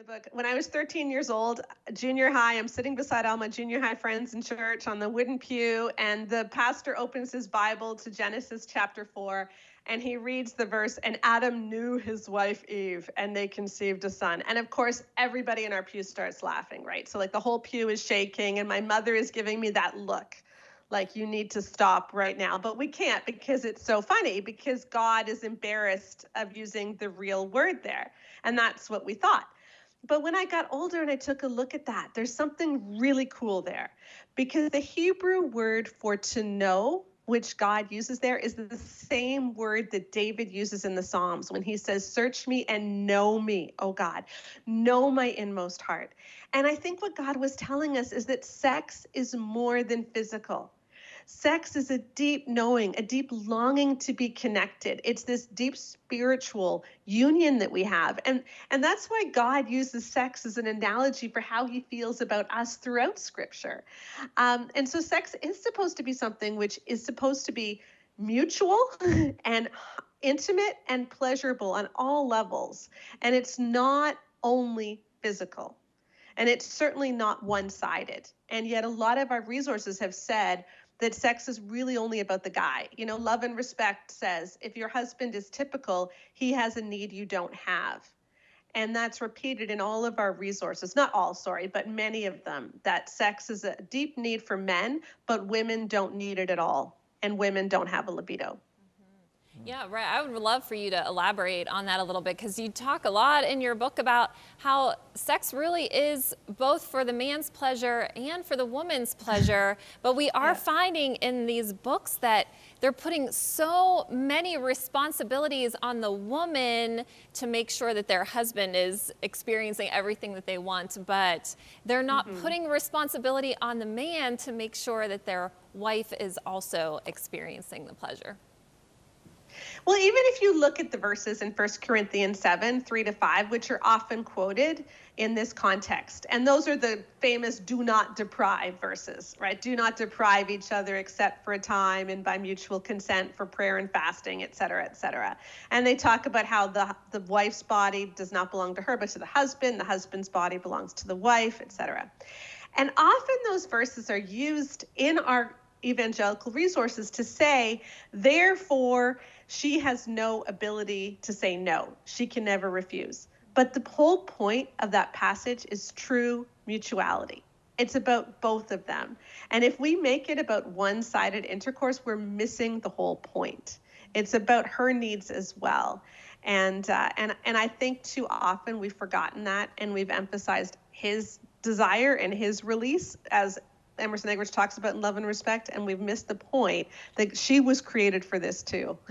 the book. When I was 13 years old, junior high, I'm sitting beside all my junior high friends in church on the wooden pew, and the pastor opens his Bible to Genesis chapter 4, and he reads the verse, and Adam knew his wife Eve, and they conceived a son. And of course, everybody in our pew starts laughing, right? So like the whole pew is shaking, and my mother is giving me that look, like you need to stop right now. But we can't, because it's so funny, because God is embarrassed of using the real word there. And that's what we thought. But when I got older and I took a look at that, there's something really cool there, because the Hebrew word for to know, which God uses there, is the same word that David uses in the Psalms when he says, search me and know me, oh God, know my inmost heart. And I think what God was telling us is that sex is more than physical. Sex is a deep knowing, a deep longing to be connected. It's this deep spiritual union that we have. And that's why God uses sex as an analogy for how he feels about us throughout Scripture. And so sex is supposed to be something which is supposed to be mutual and intimate and pleasurable on all levels. And it's not only physical. And it's certainly not one-sided. And yet a lot of our resources have said that sex is really only about the guy. You know, Love and Respect says, if your husband is typical, he has a need you don't have. And that's repeated in all of our resources, not all, sorry, but many of them, that sex is a deep need for men, but women don't need it at all. And women don't have a libido. Yeah, right. I would love for you to elaborate on that a little bit, because you talk a lot in your book about how sex really is both for the man's pleasure and for the woman's pleasure. But we are finding in these books that they're putting so many responsibilities on the woman to make sure that their husband is experiencing everything that they want, but they're not putting responsibility on the man to make sure that their wife is also experiencing the pleasure. Well, even if you look at the verses in 1 Corinthians 7, 3-5, which are often quoted in this context, and those are the famous do not deprive verses, right? Do not deprive each other except for a time and by mutual consent for prayer and fasting, et cetera, et cetera. And they talk about how the wife's body does not belong to her, but to the husband's body belongs to the wife, et cetera. And often those verses are used in our evangelical resources to say, therefore, she has no ability to say no. She can never refuse. But the whole point of that passage is true mutuality. It's about both of them. And if we make it about one-sided intercourse, we're missing the whole point. It's about her needs as well. And I think too often we've forgotten that, and we've emphasized his desire and his release, as Emerson Eggerichs talks about in Love and Respect, and we've missed the point that she was created for this too.